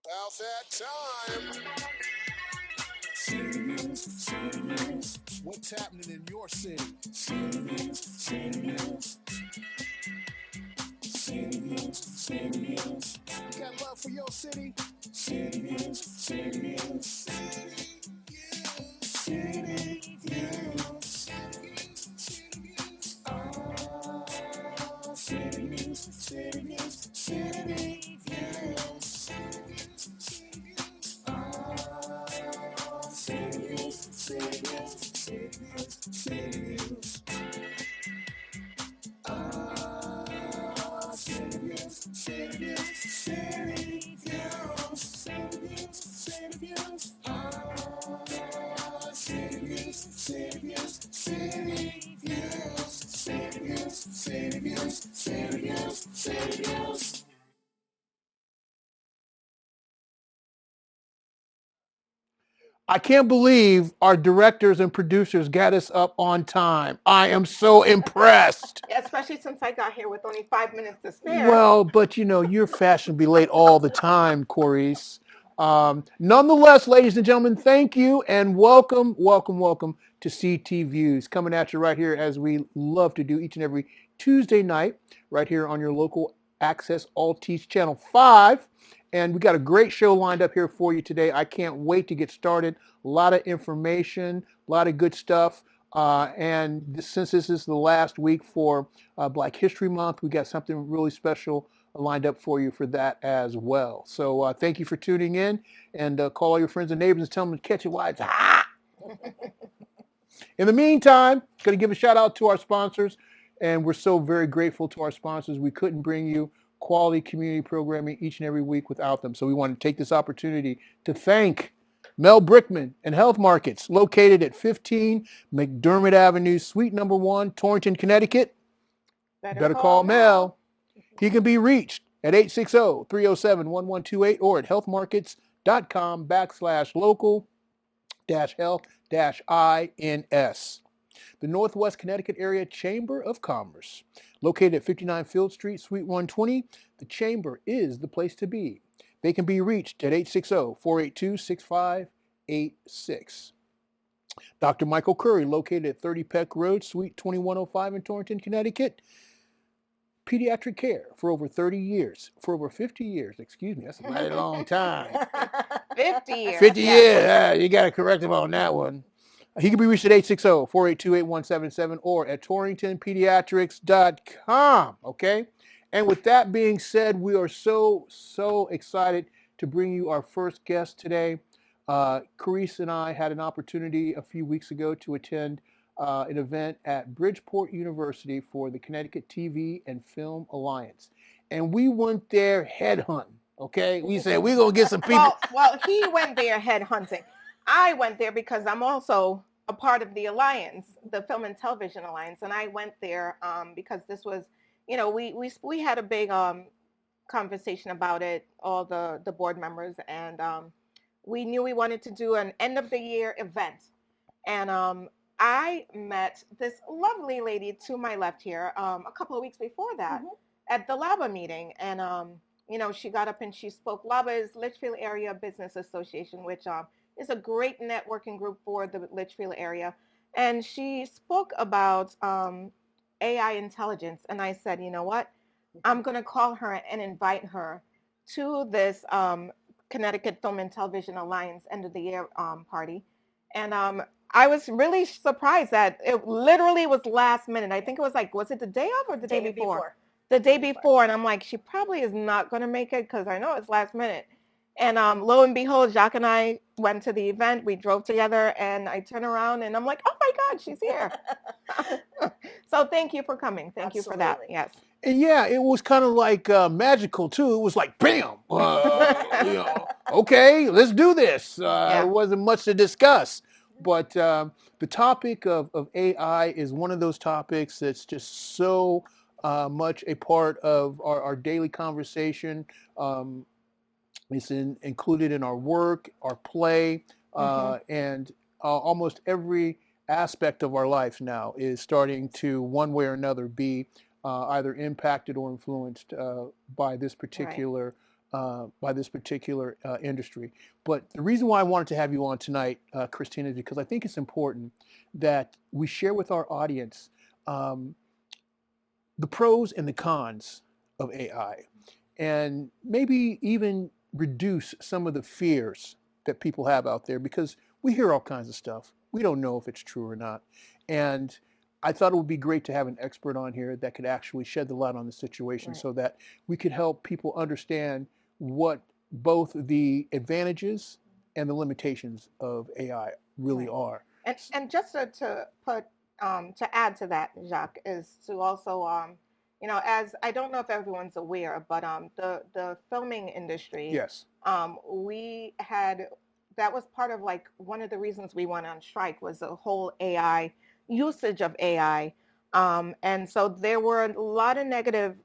About that time. City News. What's happening in your city? City News. You got love for your city? City News. City News. City News. Oh, City News. City News. City News. Oh, City News. City News. City News. City News. Oh, City News. City News. City News. City News. City News. Oh, City News. City News. City News. City News. City News. City News. City News. I can't believe our directors and producers got us up on time. I am so impressed. Yeah, especially since I got here with only 5 minutes to spare. Well, but you know, you're fashionably late all the time, Coryse. Nonetheless, ladies and gentlemen, thank you and welcome to CT Views. Coming at you right here as we love to do each and every Tuesday night, right here on your local access Altice Channel 5. And we got a great show lined up here for you today. I can't wait to get started. A lot of information, a lot of good stuff. Since this is the last week for Black History Month, we got something really special lined up for you for that as well. So thank you for tuning in, and call all your friends and neighbors and tell them to catch it while it's hot. In the meantime, going to give a shout out to our sponsors, and we're so very grateful to our sponsors. We couldn't bring you quality community programming each and every week without them. So we want to take this opportunity to thank Mel Brickman and Health Markets, located at 15 McDermott Avenue, Suite number 1, Torrington, Connecticut. Better call Mel. He can be reached at 860-307-1128 or at healthmarkets.com/local-health-ins. The Northwest Connecticut Area Chamber of Commerce, located at 59 Field Street, Suite 120. The Chamber is the place to be. They can be reached at 860-482-6586. Dr. Michael Curry, located at 30 Peck Road, Suite 2105 in Torrington, Connecticut. Pediatric care for over 50 years. Excuse me, that's a mighty long time. 50 years. 50 years. You got to correct him on that one. He can be reached at 860-482-8177 or at torringtonpediatrics.com. Okay? And with that being said, we are so excited to bring you our first guest today. Coryse and I had an opportunity a few weeks ago to attend an event at Bridgeport University for the Connecticut TV and Film Alliance. And we went there headhunting. Okay? We said, we're going to get some people. Well, he went there headhunting. I went there because I'm also a part of the Alliance, the Film and Television Alliance. And I went there because this was, you know, we had a big conversation about it, all the board members. And we knew we wanted to do an end of the year event. And I met this lovely lady to my left here a couple of weeks before that at the LABA meeting. And, you know, she got up and she spoke. LABA is Litchfield Area Business Association, which is a great networking group for the Litchfield area. And she spoke about AI intelligence. And I said, you know what? I'm going to call her and invite her to this Connecticut Film and Television Alliance end of the year party. And I was really surprised that it literally was last minute. I think it was was it the day of or the day before? The day before. And I'm like, she probably is not going to make it because I know it's last minute. And lo and behold, Jacque and I went to the event. We drove together and I turn around and I'm like, oh my God, she's here. So thank you for coming. Thank you for that. Yes. And yeah, it was kind of like magical too. It was like, bam, you know, okay, let's do this. It wasn't much to discuss. But the topic of AI is one of those topics that's just so much a part of our daily conversation. It's included in our work, our play, and almost every aspect of our life now is starting to, one way or another, be either impacted or influenced by this particular by this particular industry. But the reason why I wanted to have you on tonight, Kristina, is because I think it's important that we share with our audience um, the pros and the cons of AI, and maybe even reduce some of the fears that people have out there, because we hear all kinds of stuff. We don't know if it's true or not. And I thought it would be great to have an expert on here that could actually shed the light on the situation, Right. so that we could help people understand what both the advantages and the limitations of AI really Right. are. And just to put to add to that, Jacque, is to also as I don't know if everyone's aware, but the filming industry, Yes. we had that was part of like one of the reasons we went on strike was the whole AI usage of AI, and so there were a lot of negative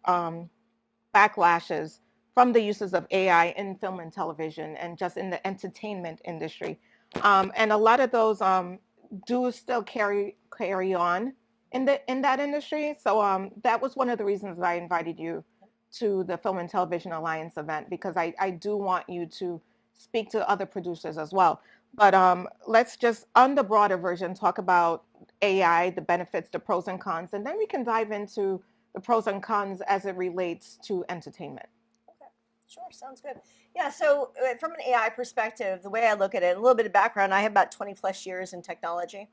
backlashes from the uses of AI in film and television and just in the entertainment industry. And a lot of those do still carry on in that industry. So that was one of the reasons I invited you to the Film and Television Alliance event, because I do want you to speak to other producers as well. But let's just, on the broader version, talk about AI, the benefits, the pros and cons, and then we can dive into the pros and cons as it relates to entertainment. Okay, sure, sounds good. Yeah, so from an AI perspective, the way I look at it, a little bit of background, I have about 20 plus years in technology.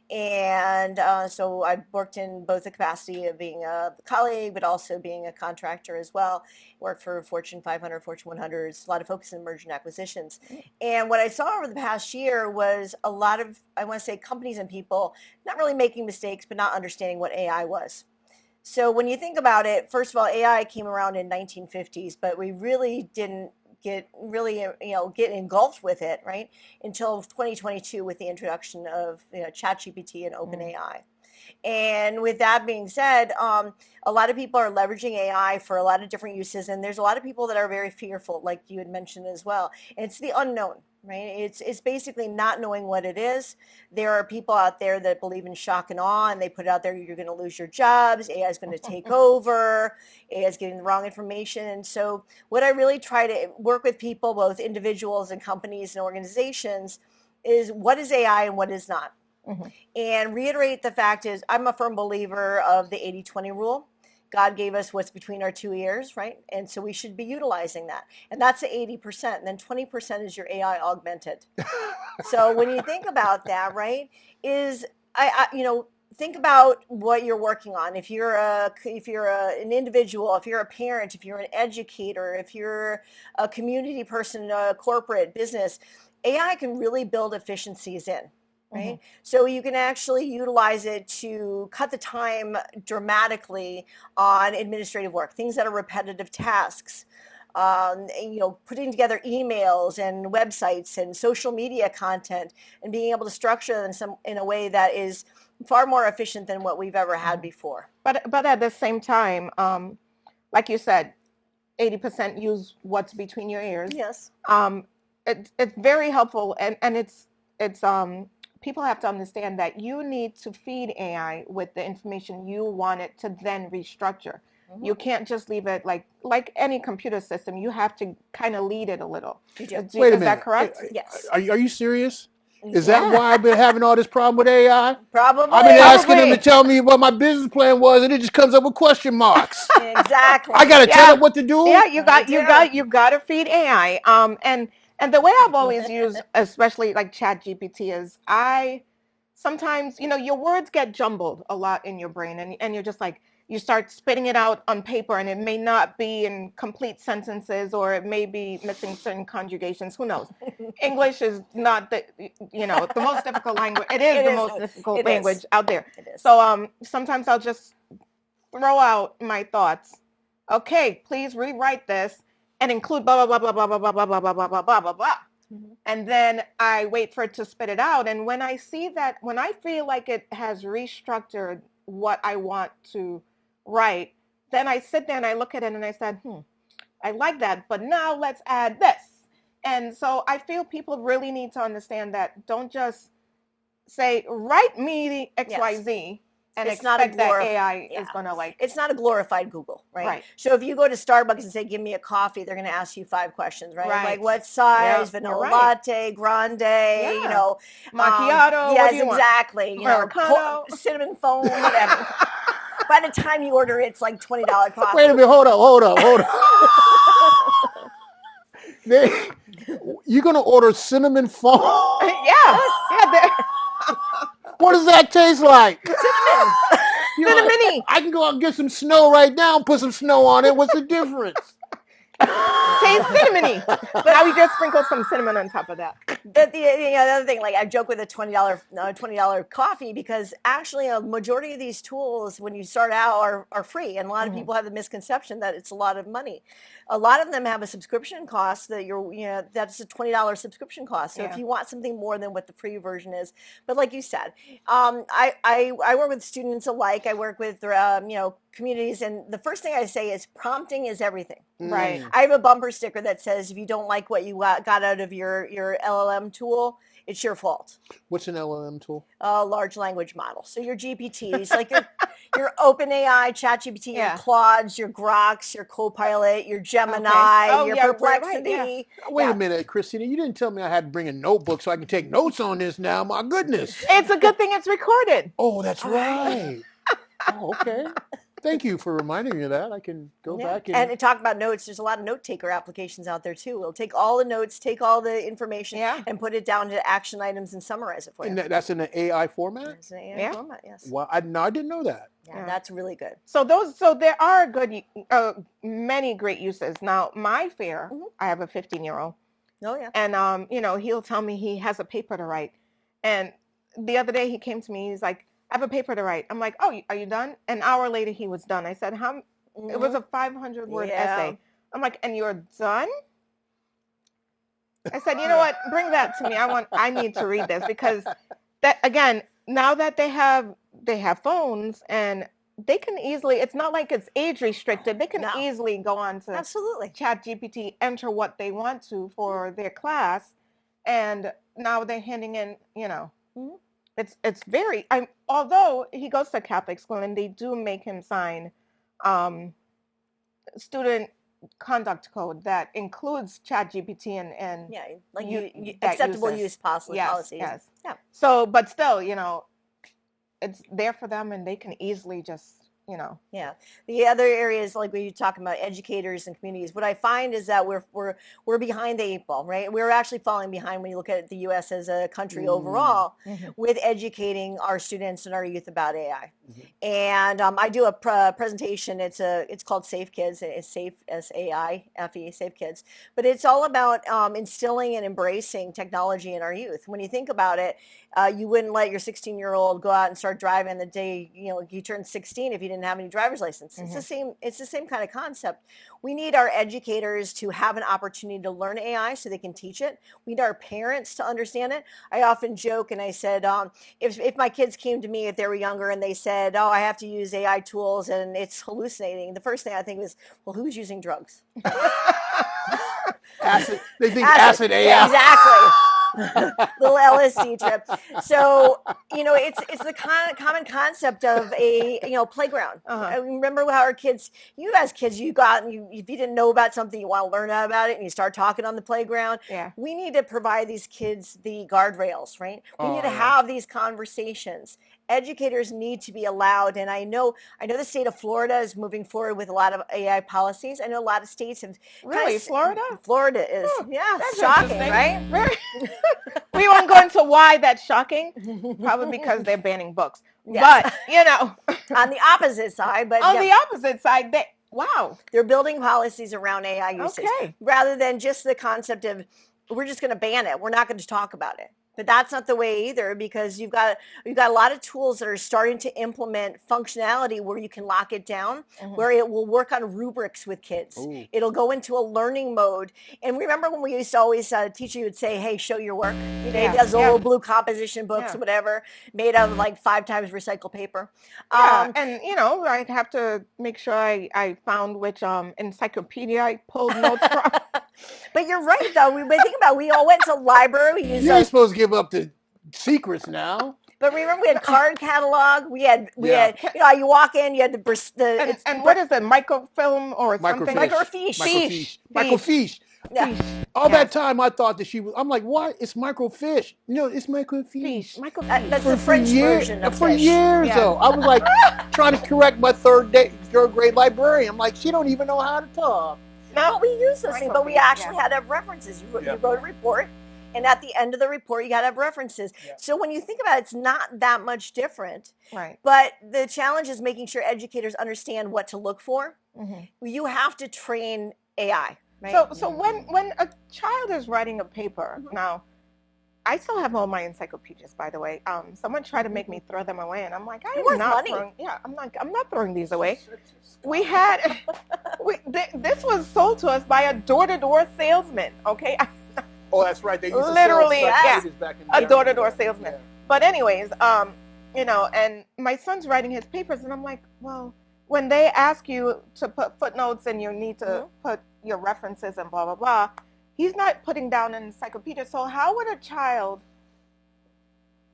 And so I've worked in both the capacity of being a colleague, but also being a contractor as well. Worked for Fortune 500, Fortune 100s, a lot of focus in merger and acquisitions. And what I saw over the past year was a lot of, I want to say, companies and people not really making mistakes, but not understanding what AI was. So when you think about it, first of all, AI came around in 1950s, but we really didn't get get engulfed with it, right, until 2022 with the introduction of ChatGPT and OpenAI. And with that being said, a lot of people are leveraging AI for a lot of different uses, and there's a lot of people that are very fearful, like you had mentioned as well. And it's the unknown, right? It's basically not knowing what it is. There are people out there that believe in shock and awe, and they put it out there, you're going to lose your jobs, AI is going to take over, AI is getting the wrong information. And so what I really try to work with people, both individuals and companies and organizations, is what is AI and what is not. Mm-hmm. And reiterate the fact is, I'm a firm believer of the 80-20 rule. God gave us what's between our two ears, right? And so we should be utilizing that. And that's the 80%. And then 20% is your AI augmented. So when you think about that, right, is think about what you're working on. If you're an individual, if you're a parent, if you're an educator, if you're a community person, a corporate business, AI can really build efficiencies in. Right? Mm-hmm. So you can actually utilize it to cut the time dramatically on administrative work, things that are repetitive tasks, putting together emails and websites and social media content, and being able to structure them in a way that is far more efficient than what we've ever had before. But at the same time, like you said, 80% use what's between your ears. Yes. It's very helpful, and it's people have to understand that you need to feed AI with the information you want it to then restructure. Mm-hmm. You can't just leave it like any computer system. You have to kind of lead it a little. You do. Wait a minute. Is that correct? Yes. Are you serious? Is that why I've been having all this problem with AI? Probably. I've been asking them to tell me what my business plan was, and it just comes up with question marks. Exactly. I gotta tell it what to do. Yeah, you got to feed AI. And the way I've always used, especially like ChatGPT, is sometimes, your words get jumbled a lot in your brain, and you're just like, you start spitting it out on paper, and it may not be in complete sentences, or it may be missing certain conjugations. Who knows? English is not the most difficult language. It is the most difficult language out there. It is. So sometimes I'll just throw out my thoughts. Okay, please rewrite this and include blah blah blah blah blah blah blah blah blah blah blah blah blah blah. Mm-hmm. And then I wait for it to spit it out. And when I see that, when I feel like it has restructured what I want to write, then I sit there and I look at it and I said, I like that, but now let's add this. And so I feel people really need to understand that. Don't just say, write me XYZ. and It's not a expect that AI is going to like. It's not a glorified Google, right? Right. So if you go to Starbucks and say, give me a coffee, they're going to ask you 5 questions, right? Right. Like what size, Yeah, vanilla you're right. latte, grande, you know. Macchiato, what yes, do you want? exactly. You know, Americano. cinnamon foam, whatever. By the time you order it, it's like $20 coffee. Wait a minute, hold up. You're going to order cinnamon foam? Yeah. What does that taste like? Cinnamon. Cinnamony. I can go out and get some snow right now and put some snow on it. What's the difference? Tastes cinnamony. But now we just sprinkle some cinnamon on top of that. But the other thing, like I joke with a $20 coffee because actually a majority of these tools when you start out are free, and a lot of people have the misconception that it's a lot of money. A lot of them have a subscription cost that that's a $20 subscription cost. So if you want something more than what the free version is, but like you said, I work with students alike. I work with communities, and the first thing I say is prompting is everything. Right. I have a bumper sticker that says if you don't like what you got out of your LLM tool, it's your fault. What's an LLM tool? Large language model. So your GPTs, like your OpenAI, ChatGPT, your Claudes, your Groks, your Copilot, your Gemini, your Perplexity. Right, Wait a minute, Kristina. You didn't tell me I had to bring a notebook so I can take notes on this now. My goodness. It's a good thing it's recorded. Oh, that's right. Oh, okay. Thank you for reminding me of that. I can go back and talk about notes. There's a lot of note taker applications out there too. It'll take all the notes, take all the information, and put it down to action items and summarize it for you. And that's in an AI format? It's an AI format, yes. Well, I didn't know that. Yeah, that's really good. So there are many great uses. Now, my fear, I have a 15-year-old. Oh yeah. And he'll tell me he has a paper to write. And the other day he came to me, he's like, I have a paper to write. I'm like, oh, are you done? An hour later, he was done. I said, It was a 500-word essay. I'm like, and you're done? I said, you know what? Bring that to me. I need to read this because that again, now that they have phones and they can easily, it's not like it's age restricted. They can easily go on to ChatGPT, enter what they want to for their class, and now they're handing in, It's very. Although he goes to Catholic school and they do make him sign student conduct code that includes ChatGPT and acceptable use policies. Yes. Yeah. So, but still, it's there for them and they can easily just. Yeah. The other areas, like when you're talking about educators and communities, what I find is that we're behind the 8 ball, right? We're actually falling behind when you look at the U.S. as a country overall with educating our students and our youth about AI. And I do a presentation. It's called Safe Kids. It's Safe SAIFE, Safe Kids. But it's all about instilling and embracing technology in our youth. When you think about it, you wouldn't let your 16-year-old go out and start driving the day he turned 16 if he didn't have any driver's license. It's the same kind of concept. We need our educators to have an opportunity to learn AI so they can teach it. We need our parents to understand it. I often joke and I said, if my kids came to me if they were younger and they said, oh, I have to use AI tools and it's hallucinating, the first thing I think was, well, who's using drugs? Acid. They think acid AI. Yeah, exactly. Little LSD trip. So, it's the common concept of a, playground. I remember how you as kids, you got, and if you didn't know about something, you want to learn about it and you start talking on the playground. Yeah. We need to provide these kids the guardrails, right? We need to have these conversations. Educators need to be allowed, and I know the state of Florida is moving forward with a lot of AI policies. I know a lot of states have. Really, Florida? Florida is, that's shocking, right? Very. We won't go into why that's shocking. Probably because they're banning books. But on the opposite side, the opposite side, they're building policies around AI usage rather than just the concept of we're just going to ban it. We're not going to talk about it. But that's not the way either, because you've got a lot of tools that are starting to implement functionality where you can lock it down, where it will work on rubrics with kids. Ooh. It'll go into a learning mode. And remember when we used to always, teacher would say, hey, show your work. Those old blue composition books, whatever, made of like 5 times recycled paper. And I'd have to make sure I found which encyclopedia I pulled notes from. But you're right, though. We think about we all went to the library. You ain't supposed to give up the secrets now. But remember, we had card catalog. We had, Yeah. you walk in, you had and what is it, microfilm or something? Microfiche. Microfiche. Yeah. All that time I thought that I'm like, what? It's microfiche. No, it's microfiche. That's the French version of For fish. years though. I was like trying to correct my third grade librarian. I'm like, she don't even know how to talk. No, we use those things, but we actually had to have references. You wrote a report, and at the end of the report, you got to have references. Yeah. So when you think about it, it's not that much different. Right. But the challenge is making sure educators understand what to look for. Mm-hmm. You have to train AI. Right? So when a child is writing a paper, now, I still have all my encyclopedias, by the way. Someone tried to make me throw them away, and I'm like, I'm not throwing these away. We had, this was sold to us by a door-to-door salesman. Okay. Oh, that's right. They used literally, back in a door-to-door salesman. Yeah. But anyways, and my son's writing his papers, and I'm like, well, when they ask you to put footnotes and you need to put your references and blah blah blah. He's not putting down an encyclopedia. So how would a child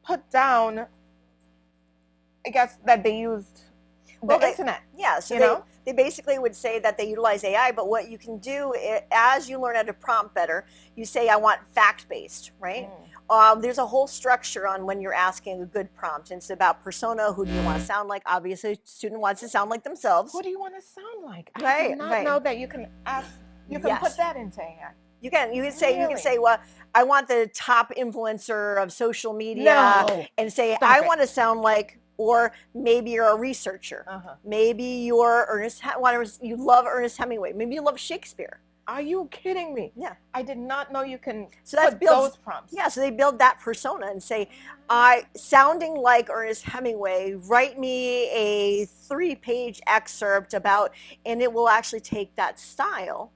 put down, I guess, that they used the internet? Yeah, so they basically would say that they utilize AI, but what you can do, as you learn how to prompt better, you say, I want fact-based, right? There's a whole structure on when you're asking a good prompt. And it's about persona. Who do you want to sound like? Obviously, a student wants to sound like themselves. Who do you want to sound like? I did not know that you can ask, you can put that into AI. You can say, well, I want the top influencer of social media, and say, I want to sound like, or maybe you're a researcher. Maybe you're you love Ernest Hemingway. Maybe you love Shakespeare. Are you kidding me? Yeah. I did not know you can put those prompts. Yeah, so they build that persona and say, sounding like Ernest Hemingway, write me a 3-page excerpt about, and it will actually take that style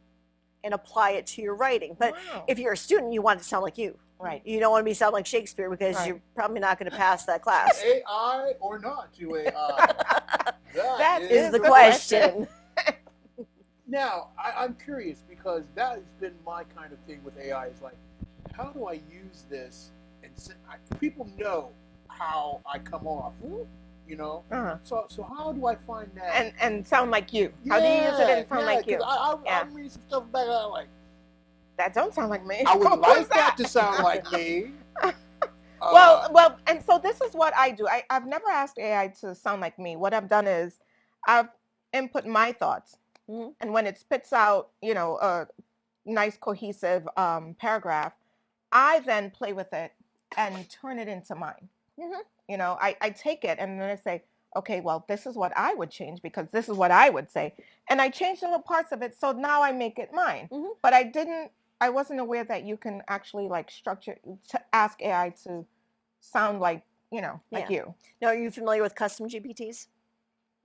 and apply it to your writing. But if you're a student, you want it to sound like you. Right. You don't want to be sound like Shakespeare because you're probably not going to pass that class. AI or not to AI? that is the question. Now, I'm curious because that has been my kind of thing with AI. Is like, how do I use this? And people know how I come off. So how do I find that and sound like you? How do you use it and sound like you? I'm reading some stuff back. I'm like, that don't sound like me. I would like that to sound like me. Well, and so this is what I do. I've never asked AI to sound like me. What I've done is I've input my thoughts, and when it spits out, a nice cohesive paragraph, I then play with it and turn it into mine. I take it and then I say, okay, well, this is what I would change because this is what I would say. And I changed little parts of it. So now I make it mine. But I wasn't aware that you can actually structure to ask AI to sound like, like you. Now, are you familiar with custom GPTs?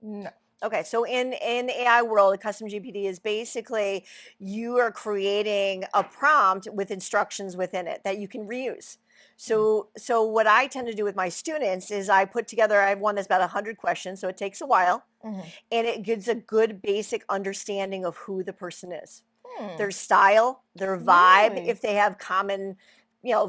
No. Okay, so in the AI world, a custom GPT is basically you are creating a prompt with instructions within it that you can reuse. So what I tend to do with my students is I have one that's about 100 questions, so it takes a while, and it gives a good basic understanding of who the person is, their style, their vibe, if they have common,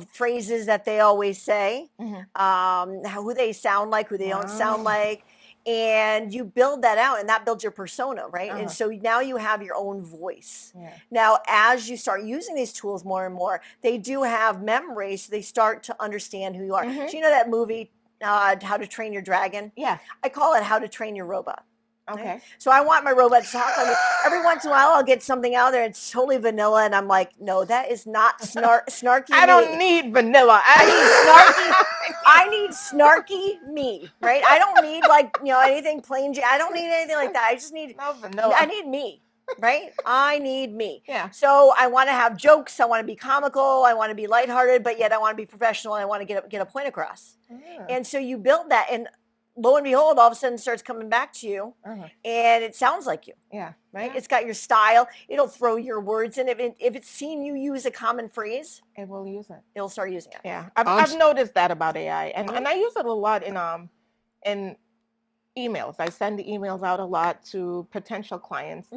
phrases that they always say, who they sound like, who they don't sound like. And you build that out, and that builds your persona, right? And so now you have your own voice. Now, as you start using these tools more and more, they do have memory, so they start to understand who you are. So you know that movie, How to Train Your Dragon? Yeah. I call it How to Train Your Robot. Okay. Right? So I want my robot to talk like me. Every once in a while, I'll get something out there. It's totally vanilla, and I'm like, no, that is not snarky. I don't need vanilla. I need snarky me, right? I don't need anything plain. I don't need anything like that. I just need vanilla. I need me, right? I need me. Yeah. So I want to have jokes. I want to be comical. I want to be lighthearted, but yet I want to be professional. And I want to get a point across. And so you build that, and lo and behold, all of a sudden it starts coming back to you, and it sounds like you. Yeah. Right? Yeah. It's got your style. It'll throw your words in. If it's seen you use a common phrase, it will use it. It'll start using it. Yeah. I've noticed that about AI, and I use it a lot in emails. I send the emails out a lot to potential clients,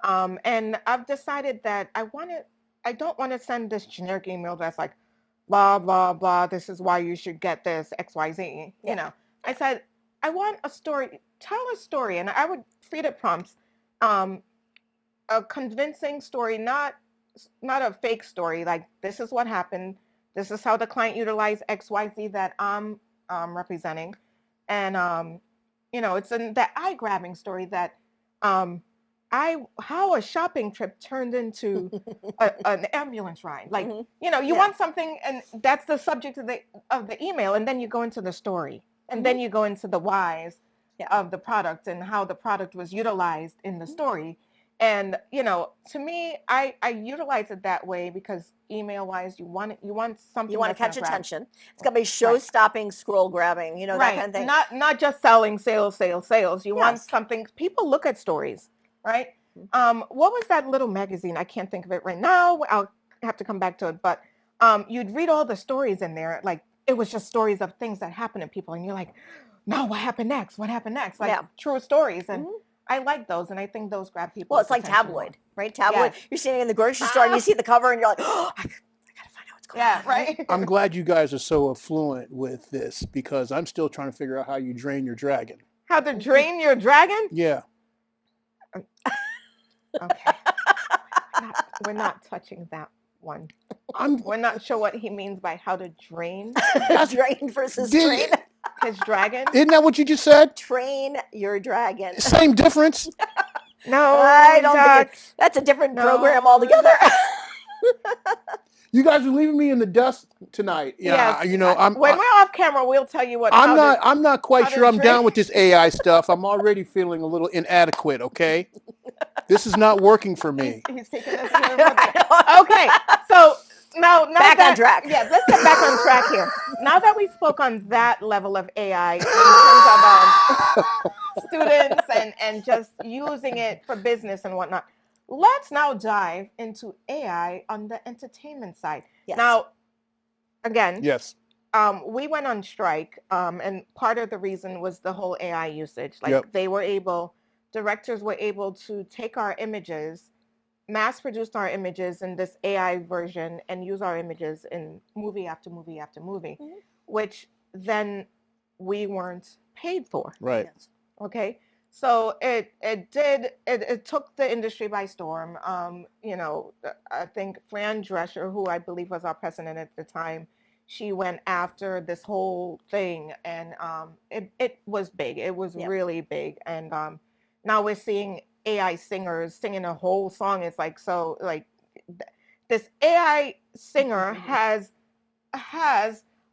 and I've decided that I don't want to send this generic email that's like, blah, blah, blah. This is why you should get this, XYZ. Yeah. You know, I said, I want a story, tell a story. And I would feed it prompts, a convincing story, not a fake story. Like, this is what happened. This is how the client utilized XYZ that I'm representing. And, you know, it's that eye-grabbing story that how a shopping trip turned into an ambulance ride. Like, you know, you want something, and that's the subject of the email, and then you go into the story, and then you go into the whys of the product and how the product was utilized in the story. And, you know, to me, I utilize it that way because email-wise, you want something. You want to catch attention. It's got to be show-stopping, scroll-grabbing, you know, that kind of thing. Not just selling, sales. You want something. People look at stories, right? What was that little magazine? I can't think of it right now. I'll have to come back to it. But you'd read all the stories in there. Like, it was just stories of things that happened to people. And you're like, no, what happened next? What happened next? Like, true stories. And I like those, and I think those grab people. Well, it's like tabloid, right? Tabloid. Yes. You're standing in the grocery store and you see the cover and you're like, oh, I gotta find out what's going on. Right. I'm glad you guys are so affluent with this because I'm still trying to figure out how you drain your dragon. How to drain your dragon? Yeah. Okay. We're not touching that one. We're not sure what he means by how to drain. Drain versus train. His dragon. Isn't that what you just said? Train your dragon. Same difference. No, I don't think that's a different program altogether. You guys are leaving me in the dust tonight. Yeah, yes. You know, when we're off camera, we'll tell you what. I'm not quite sure I'm down with this AI stuff. I'm already feeling a little inadequate. Okay, this is not working for me. He's taking us okay, so now back on track. Yeah, let's get back on track here. Now that we spoke on that level of AI in terms of students and just using it for business and whatnot, let's now dive into AI on the entertainment side. Yes. Now, again, yes, we went on strike, and part of the reason was the whole AI usage. Like directors were able to take our images, mass produced our images in this AI version and use our images in movie after movie after movie, which then we weren't paid for. Right. Yes. Okay. So it took the industry by storm. You know, I think Fran Drescher, who I believe was our president at the time, she went after this whole thing, and it was big. It was really big. And now we're seeing AI singers singing a whole song. It's like, so like this AI singer has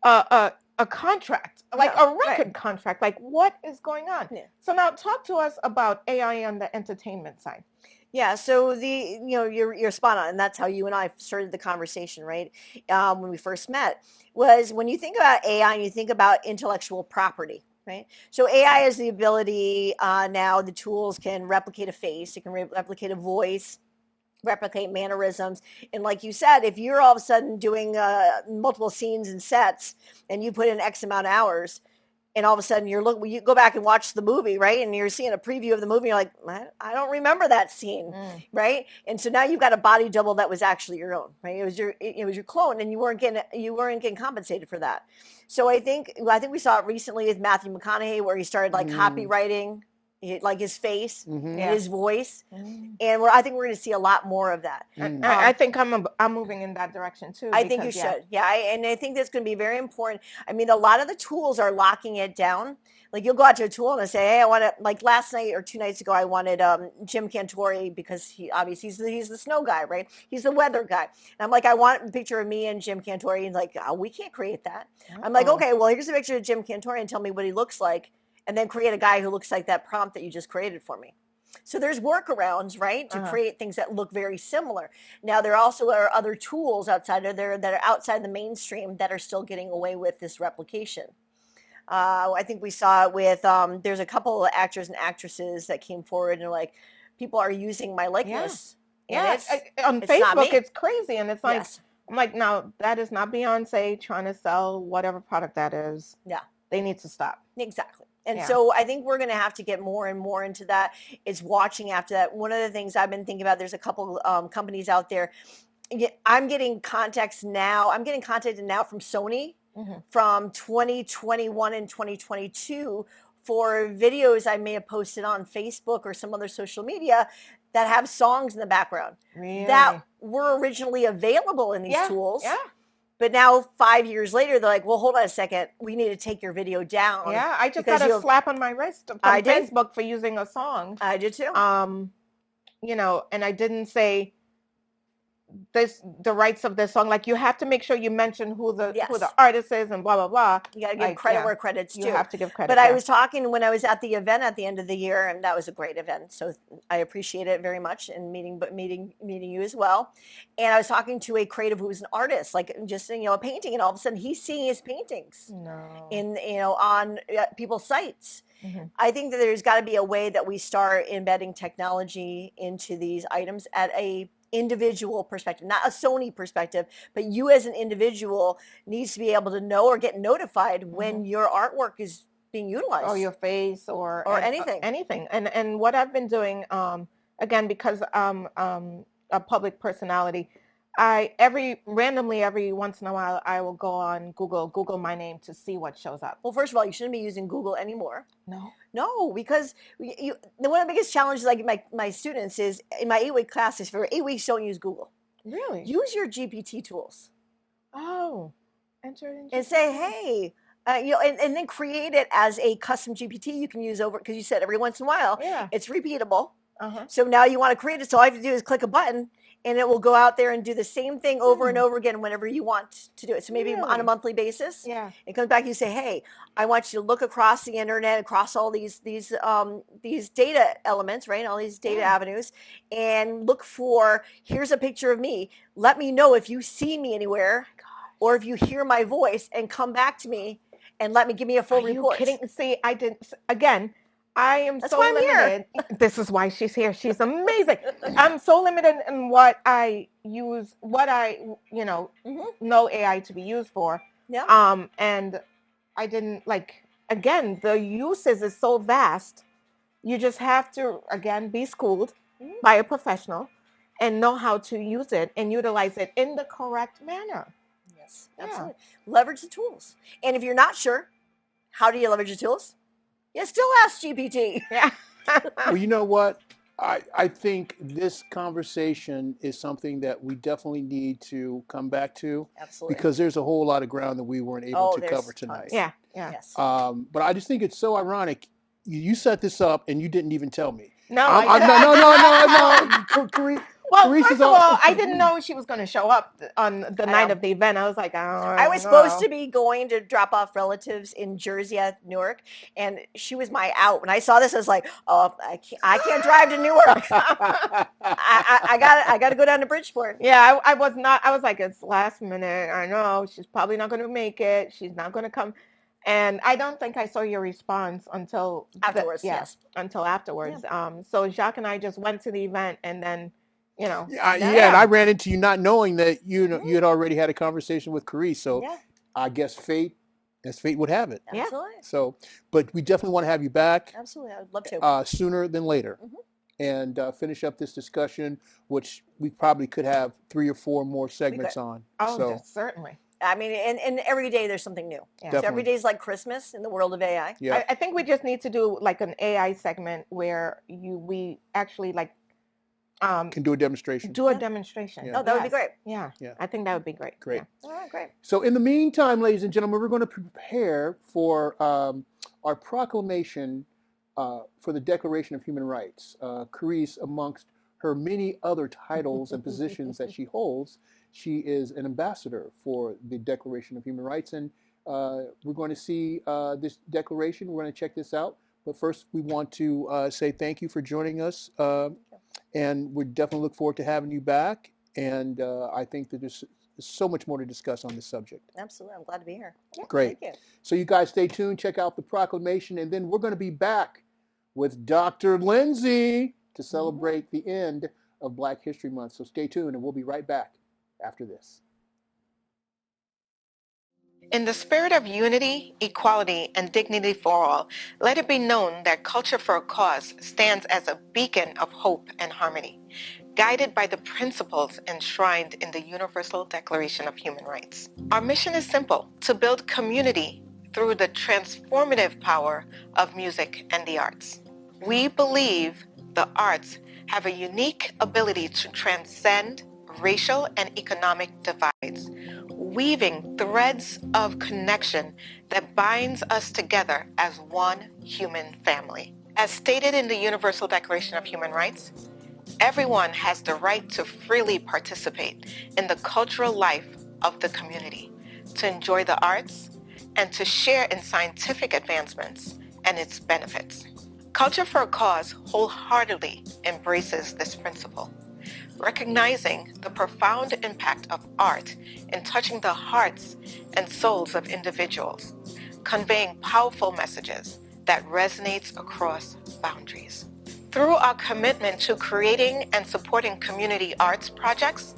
a contract, like a record contract. Like, what is going on? Yeah. So now talk to us about AI on the entertainment side. Yeah, so you're spot on, and that's how you and I started the conversation, right? When we first met, was when you think about AI and you think about intellectual property, right? So AI is the ability now, the tools can replicate a face, it can replicate a voice, replicate mannerisms. And like you said, if you're all of a sudden doing multiple scenes and sets and you put in X amount of hours, and all of a sudden you go back and watch the movie, right? And you're seeing a preview of the movie, you're like, I don't remember that scene, right? And so now you've got a body double that was actually your own, right? It was your clone, and you weren't getting compensated for that. So I think we saw it recently with Matthew McConaughey, where he started like copywriting like his face and his voice, and I think we're going to see a lot more of that. I think I'm moving in that direction too. I think you should, and I think that's going to be very important. I mean, a lot of the tools are locking it down. Like, you'll go out to a tool and say, hey, I want to, like last night or 2 nights ago, I wanted Jim Cantore, because he obviously he's the snow guy, right? He's the weather guy. And I'm like, I want a picture of me and Jim Cantore. And like, we can't create that. I'm like, okay, well, here's a picture of Jim Cantore and tell me what he looks like. And then create a guy who looks like that prompt that you just created for me. So there's workarounds, right, to create things that look very similar. Now, there also are other tools outside of there that are outside the mainstream that are still getting away with this replication. I think we saw it with, there's a couple of actors and actresses that came forward and like, people are using my likeness. Yeah, on Facebook, it's crazy. And it's like, I'm like, no, that is not Beyonce trying to sell whatever product that is. Yeah. They need to stop. Exactly. And so I think we're going to have to get more and more into that. Is watching after that. One of the things I've been thinking about, there's a couple companies out there, I'm getting contacts now. I'm getting contacted now from Sony from 2021 and 2022 for videos I may have posted on Facebook or some other social media that have songs in the background that were originally available in these tools. Yeah. But now 5 years later, they're like, well, hold on a second. We need to take your video down. Yeah, I just got a slap on my wrist from Facebook for using a song. I did too. You know, and I didn't say the rights of this song. Like, you have to make sure you mention who the artist is and blah blah blah. You got to give credit where credit's due. You have to give credit. But I was talking when I was at the event at the end of the year, and that was a great event. So I appreciate it very much, and meeting you as well. And I was talking to a creative who was an artist, like just a painting, and all of a sudden he's seeing his paintings in on people's sites. I think that there's got to be a way that we start embedding technology into these items at a individual perspective, not a Sony perspective, but you as an individual needs to be able to know or get notified when your artwork is being utilized, or your face, or anything. And what I've been doing, again, because I'm a public personality, randomly every once in a while I will go on Google my name to see what shows up. Well, first of all, you shouldn't be using Google anymore. No, because one of the biggest challenges, like my students, is in my 8-week classes for 8 weeks, don't use Google. Really? Use your GPT tools. Oh, enter in and say, hey, and then create it as a custom GPT you can use over, because you said every once in a while, it's repeatable. So now you want to create it. So all I have to do is click a button, and it will go out there and do the same thing over and over again whenever you want to do it. So maybe on a monthly basis, it comes back. You say, hey, I want you to look across the internet, across all these data elements, right? All these data avenues, and look for, here's a picture of me. Let me know if you see me anywhere, or if you hear my voice, and come back to me and give me a full report. Are you kidding? See, I didn't. Again, I am so limited. This is why she's here. She's amazing. I'm so limited in what I use, know AI to be used for. Yeah. And I didn't again, the uses is so vast. You just have to, again, be schooled by a professional and know how to use it and utilize it in the correct manner. Yes, absolutely. Leverage the tools. And if you're not sure, how do you leverage the tools? You still ask GPT. Yeah. Well, you know what? I think this conversation is something that we definitely need to come back to. Absolutely. Because there's a whole lot of ground that we weren't able to cover tonight. Yeah. Yes. But I just think it's so ironic. You set this up and you didn't even tell me. No. Well, first of all, I didn't know she was going to show up on the night of the event. I was like, I was supposed to be going to drop off relatives in Jersey at Newark, and she was my out. When I saw this, I was like, oh, I can't drive to Newark. I got to go down to Bridgeport. Yeah, I was not. I was like, it's last minute. I know she's probably not going to make it. She's not going to come. And I don't think I saw your response until afterwards. Yes, until afterwards. Yeah. So Jacque and I just went to the event, and then. And I ran into you not knowing that you had already had a conversation with Coryse. So I guess fate would have it. Absolutely. So, but we definitely want to have you back. Absolutely, I'd love to. Sooner than later, and finish up this discussion, which we probably could have 3 or 4 more segments on. Oh, so, certainly. I mean, and every day there's something new. Yeah. So every day is like Christmas in the world of AI. Yeah. I think we just need to do like an AI segment where we actually can do a demonstration. Do a demonstration. Yeah. Oh, that would be great. Yeah. I think that would be great. Great. Yeah. All right, great. So in the meantime, ladies and gentlemen, we're going to prepare for our proclamation for the Declaration of Human Rights. Coryse, amongst her many other titles and positions that she holds, she is an ambassador for the Declaration of Human Rights. And we're going to see this declaration. We're going to check this out. But first, we want to say thank you for joining us. And we definitely look forward to having you back. And I think that there's so much more to discuss on this subject. Absolutely. I'm glad to be here. Great. Thank you. So you guys stay tuned, check out the proclamation, and then we're going to be back with Dr. Lindsey to celebrate the end of Black History Month. So stay tuned, and we'll be right back after this. In the spirit of unity, equality, and dignity for all, let it be known that Culture for a Cause stands as a beacon of hope and harmony. guided by the principles enshrined in the Universal Declaration of Human Rights. Our mission is simple: to build community through the transformative power of music and the arts. We believe the arts have a unique ability to transcend racial and economic divides, weaving threads of connection that binds us together as one human family. As stated in the Universal Declaration of Human Rights, everyone has the right to freely participate in the cultural life of the community, to enjoy the arts, and to share in scientific advancements and its benefits. Culture for a Cause wholeheartedly embraces this principle, recognizing the profound impact of art in touching the hearts and souls of individuals, conveying powerful messages that resonates across boundaries. Through our commitment to creating and supporting community arts projects,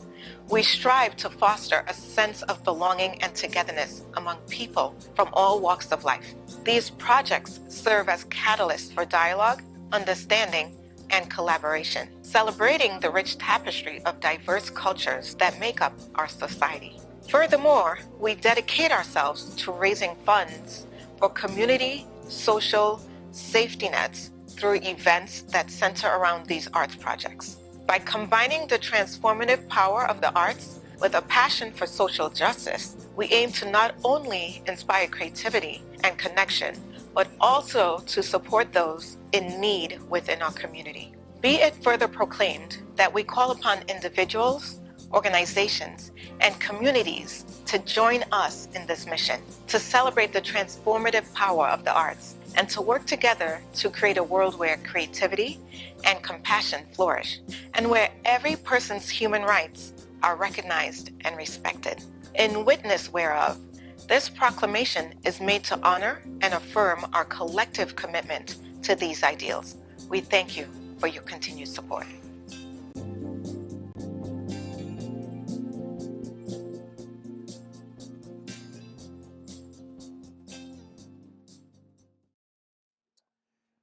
we strive to foster a sense of belonging and togetherness among people from all walks of life. These projects serve as catalysts for dialogue, understanding, and collaboration, celebrating the rich tapestry of diverse cultures that make up our society. Furthermore, we dedicate ourselves to raising funds for community, social, safety nets through events that center around these arts projects. By combining the transformative power of the arts with a passion for social justice, we aim to not only inspire creativity and connection, but also to support those in need within our community. Be it further proclaimed that we call upon individuals, organizations, and communities to join us in this mission, to celebrate the transformative power of the arts, and to work together to create a world where creativity and compassion flourish, and where every person's human rights are recognized and respected. In witness whereof, this proclamation is made to honor and affirm our collective commitment to these ideals. We thank you for your continued support.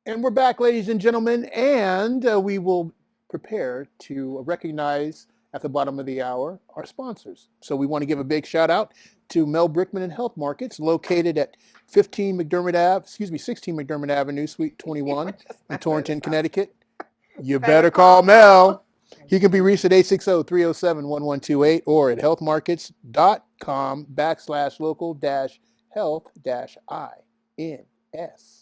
And we're back, ladies and gentlemen, and we will prepare to recognize at the bottom of the hour our sponsors. So we want to give a big shout out to Mel Brickman and Health Markets, located at 16 McDermott Avenue, Suite 21 in Torrington, Connecticut. You better call Mel. He can be reached at 860-307-1128 or at healthmarkets.com/local-health-INS.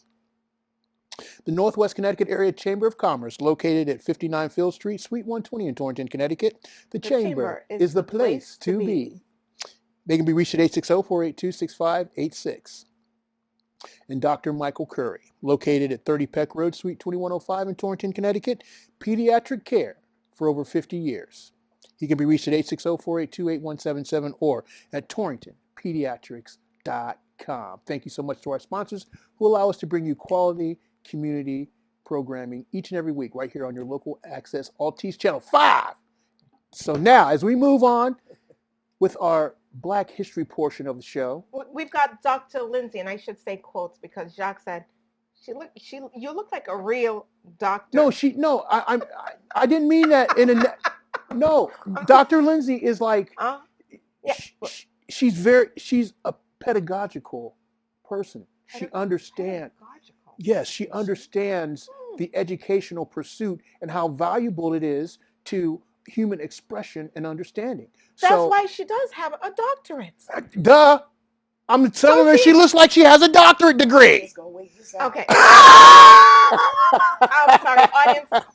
The Northwest Connecticut Area Chamber of Commerce, located at 59 Field Street, Suite 120 in Torrington, Connecticut. The Chamber is the place to be. They can be reached at 860-482-6586. And Dr. Michael Curry, located at 30 Peck Road, Suite 2105 in Torrington, Connecticut. Pediatric care for over 50 years. He can be reached at 860-482-8177 or at torringtonpediatrics.com. Thank you so much to our sponsors who allow us to bring you quality community programming each and every week right here on your local access Altice Channel 5. So now, as we move on with our Black History portion of the show, we've got Dr. Lindsey, and I should say quotes because Jacque said, you look like a real doctor. No, I didn't mean that in a no. Dr. Lindsey is like she's a pedagogical person. She understands. Yes, she understands the educational pursuit and how valuable it is to human expression and understanding. That's why she does have a doctorate. Duh. I'm telling her she looks like she has a doctorate degree. Okay. I'm sorry.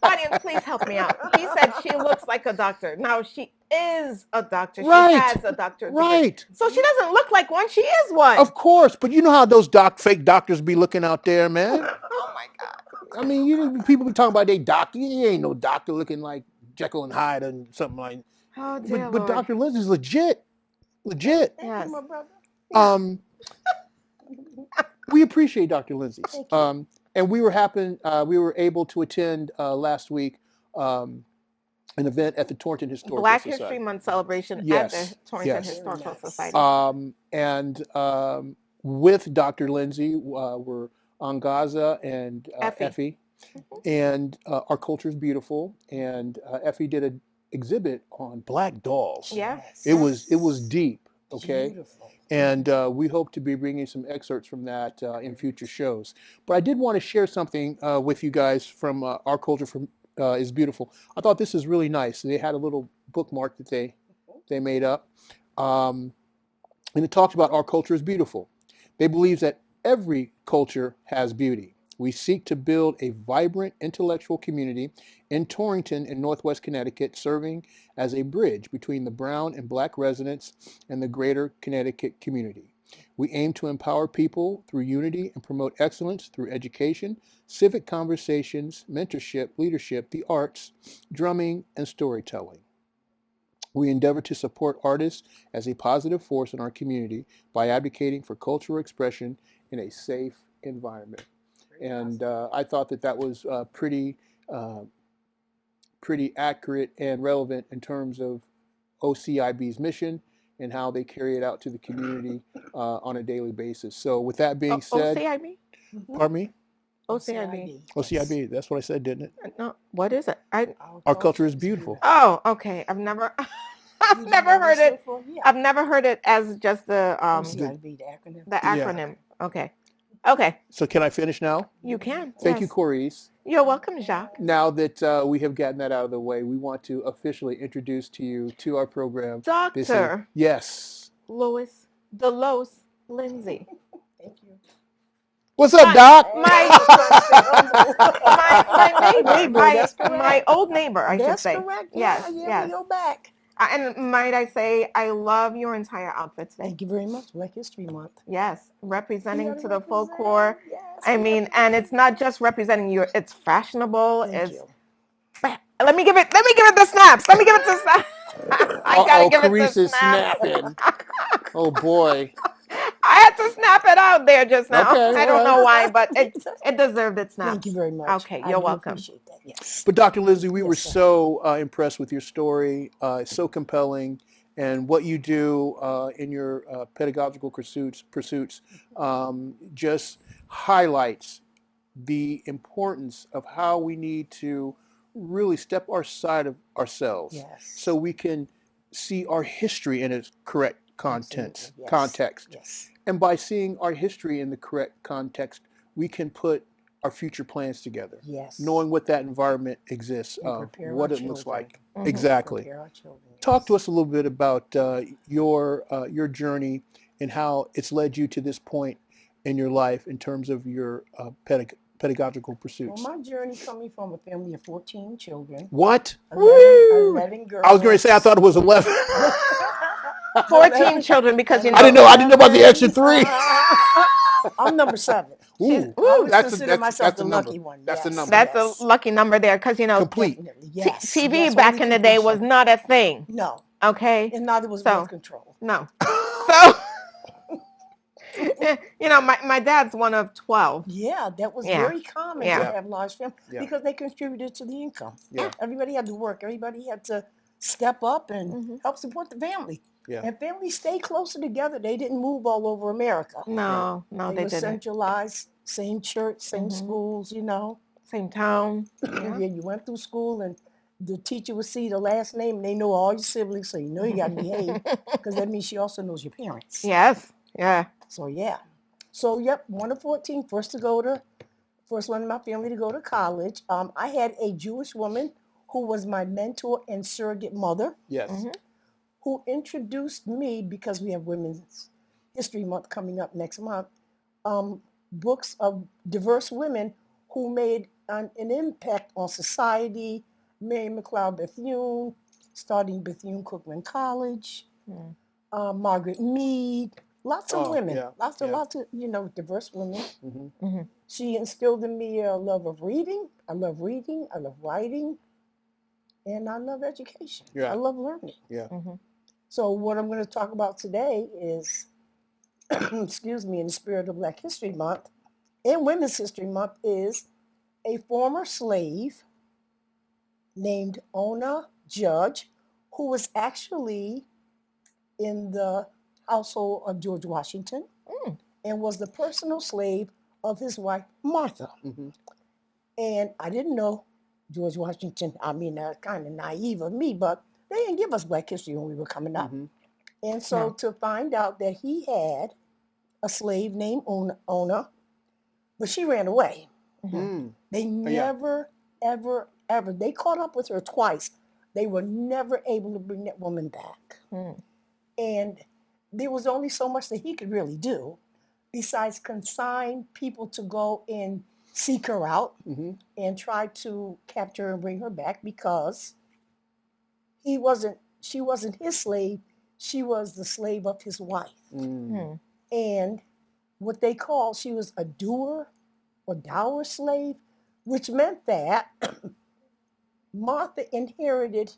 Audience, please help me out. He said she looks like a doctor. Now, she is a doctor. Right. She has a doctorate degree. Right. So she doesn't look like one. She is one. Of course. But you know how those fake doctors be looking out there, man. Oh, my God. I mean, people be talking about they doctor. He ain't no doctor looking like Jekyll and Hyde and something like that. Oh, dear But Lord. Dr. Lindsey's legit. Yes. We appreciate Dr. Lindsey. And we were able to attend last week an event at the Torrington Historical Black Society. History Month celebration at the Torrington Historical Society. And with Dr. Lindsey were Angaza and Effie. And Our Culture is Beautiful. And Effie did an exhibit on black dolls. Yeah. It was deep. Okay. Beautiful. And we hope to be bringing some excerpts from that in future shows. But I did want to share something with you guys from Our Culture is Beautiful. I thought this is really nice. They had a little bookmark that they made up. And it talks about Our Culture is Beautiful. They believe that every culture has beauty. We seek to build a vibrant intellectual community in Torrington in Northwest Connecticut, serving as a bridge between the brown and black residents and the greater Connecticut community. We aim to empower people through unity and promote excellence through education, civic conversations, mentorship, leadership, the arts, drumming, and storytelling. We endeavor to support artists as a positive force in our community by advocating for cultural expression in a safe environment. And I thought that was pretty accurate and relevant in terms of OCIB's mission and how they carry it out to the community on a daily basis. So with that being said, OCIB? pardon me? OCIB. OCIB, that's what I said, didn't it? No, what is it? Our Culture is Beautiful. Oh, okay. I've never heard it. I've never heard it as just the OCIB, the acronym. The acronym. Okay. Okay. So can I finish now? You can. Thank you, Yes. Coryse. You're welcome, Jacque. Now that we have gotten that out of the way, we want to officially introduce to you to our program. This is- Dr. Yes. DeLois Lindsey. Thank you. What's up, Doc? My neighbor, That's correct. my old neighbor, I should That's say. correct. Yes, Yeah, yes. we go back. And might I say, I love your entire outfit today. Thank you very much. Black History Month. Yes, representing gotta to the full represent. core. Yes, I we mean, gotta and it's not just representing you; it's fashionable. Thank It's you. let me give it the snaps. Let me give it the snaps. I gotta give Coryse it the is snaps. snapping. Oh boy. I had to snap it out there just now. Okay, I don't all know right. why, but it deserved its snaps. Thank you very much. Okay, I you're do welcome. Appreciate that. Yes. But Dr. Lindsey, we Yes, were sir. so impressed with your story. It's so compelling, and what you do in your pedagogical pursuits just highlights the importance of how we need to really step outside of ourselves, Yes. so we can see our history in its correct Absolutely. Yes. context. Yes. And by seeing our history in the correct context, we can put our future plans together, Yes. knowing what that environment exists, And prepare what our it looks children. like. Mhm. Exactly. Prepare our children. Talk to us a little bit about your journey and how it's led you to this point in your life in terms of your pedagogical Well, pursuits. my journey coming from a family of 14 children, What? 11 girls. I was going to say I thought it was 11. 14 children, because you know. I didn't know about the extra 3. I'm number 7. Ooh, I would that's consider myself the number. lucky one. That's the Yes. number. That's Yes. a lucky number there, because you know, Complete. Definitely. Yes. TV Yes, back only in the day was completion. not a thing. No. Okay, And neither was So- birth control. no. So, you know, my dad's one of 12. Yeah, that was Yeah. very common Yeah. to have large families Yeah. because they contributed to the income. Yeah. Everybody had to work. Everybody had to step up and Mhm. help support the family. Yeah. And families stayed closer together. They didn't move all over America. No, they they were didn't. centralized, same church, same Mhm. schools, you know. Same town. Yeah, you went through school and the teacher would see the last name and they know all your siblings, so you know you got to behave because that means she also knows your parents. Yes. Yeah. So yeah. So yep, one of 14, first one in my family to go to college. I had a Jewish woman who was my mentor and surrogate mother, Yes. Mhm. who introduced me, because we have Women's History Month coming up next month, books of diverse women who made an impact on society. Mary McLeod Bethune, starting Bethune-Cookman College, Mm. Margaret Mead, lots of Oh, women, yeah, lots of yeah. diverse women. Mhm. Mhm. She instilled in me a love of reading. I love writing, and I love education. Yeah. I love learning. Yeah. Mhm. So what I'm going to talk about today is, excuse me, in the spirit of Black History Month and Women's History Month, is a former slave named Ona Judge, who was actually in the household of George Washington Mm. and was the personal slave of his wife, Martha. Mhm. And I didn't know George Washington. I mean, kind of naive of me, but they didn't give us Black history when we were coming up. Mm-hmm. And so to find out that he had a slave named Ona, but she ran away. Mm-hmm. They never, ever, ever, they caught up with her twice. They were never able to bring that woman back. And there was only so much that he could really do besides consign people to go and seek her out and try to capture her and bring her back, because she wasn't his slave. She was the slave of his wife. And what they called, she was a doer or dower slave, which meant that Martha inherited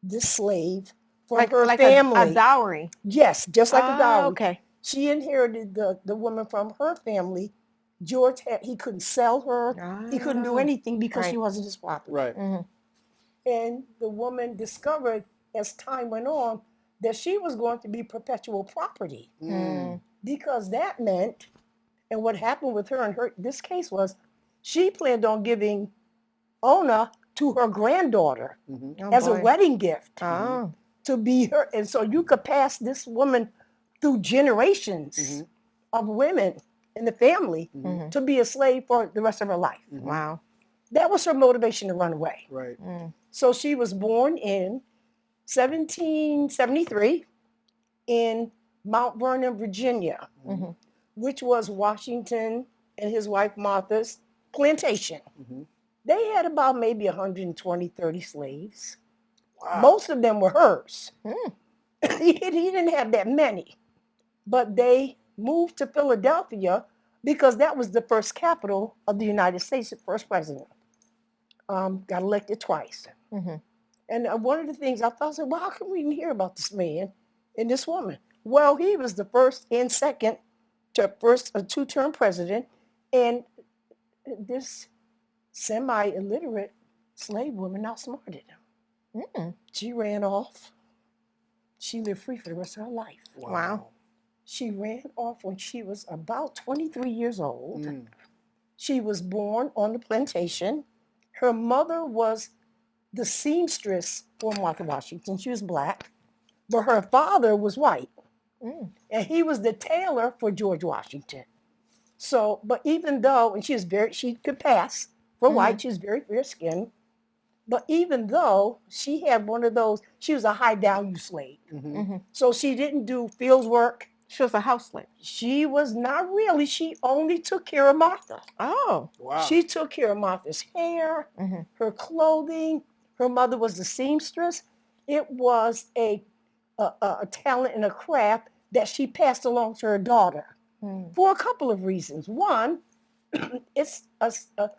this slave from her family. Like a dowry. Yes, just like a dowry. Okay. She inherited the woman from her family. George he couldn't sell her. He couldn't do anything because she wasn't his property. Right. And the woman discovered as time went on that she was going to be perpetual property, because that meant, and what happened with her in this case was, she planned on giving Ona to her granddaughter as a wedding gift to be her. And so you could pass this woman through generations of women in the family to be a slave for the rest of her life. Wow. That was her motivation to run away. Right. So she was born in 1773 in Mount Vernon, Virginia, which was Washington and his wife Martha's plantation. They had about maybe 120, 30 slaves. Wow. Most of them were hers. He didn't have that many. But they moved to Philadelphia because that was the first capital of the United States, the first president. Got elected twice. And one of the things I thought, well, how come we didn't hear about this man and this woman? Well, he was the first and second to a two-term president, and this semi-illiterate slave woman outsmarted him. She ran off. She lived free for the rest of her life. Wow. She ran off when she was about 23 years old. She was born on the plantation. Her mother was the seamstress for Martha Washington. She was Black, but her father was white. And he was the tailor for George Washington. So, but even though, and she could pass for white, she was very fair-skinned, but even though she had one of those, she was a high-value slave. So she didn't do field work. She was a house slave. She was not really. She only took care of Martha. Oh. Wow. She took care of Martha's hair, her clothing. Her mother was the seamstress. It was a talent and a craft that she passed along to her daughter for a couple of reasons. One, it's a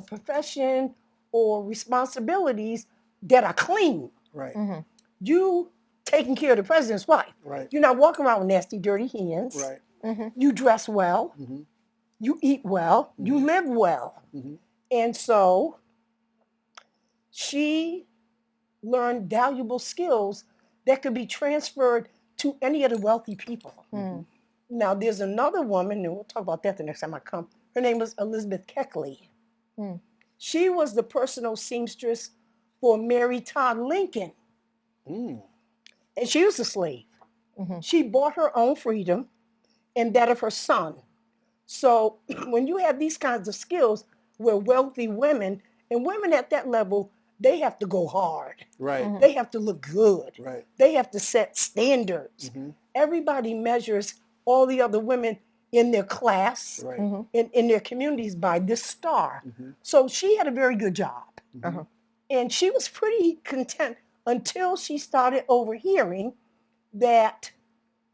profession or responsibilities that are clean. Right. You taking care of the president's wife. Right. You're not walking around with nasty, dirty hands. Right. You dress well. You eat well. You live well. And so she learned valuable skills that could be transferred to any of the wealthy people. Now, there's another woman, and we'll talk about that the next time I come. Her name was Elizabeth Keckley. She was the personal seamstress for Mary Todd Lincoln. And she was a slave. She bought her own freedom and that of her son. So when you have these kinds of skills where wealthy women, and women at that level, they have to go hard. Right. They have to look good. Right. They have to set standards. Everybody measures all the other women in their class, in their communities by this star. So she had a very good job. And she was pretty content until she started overhearing that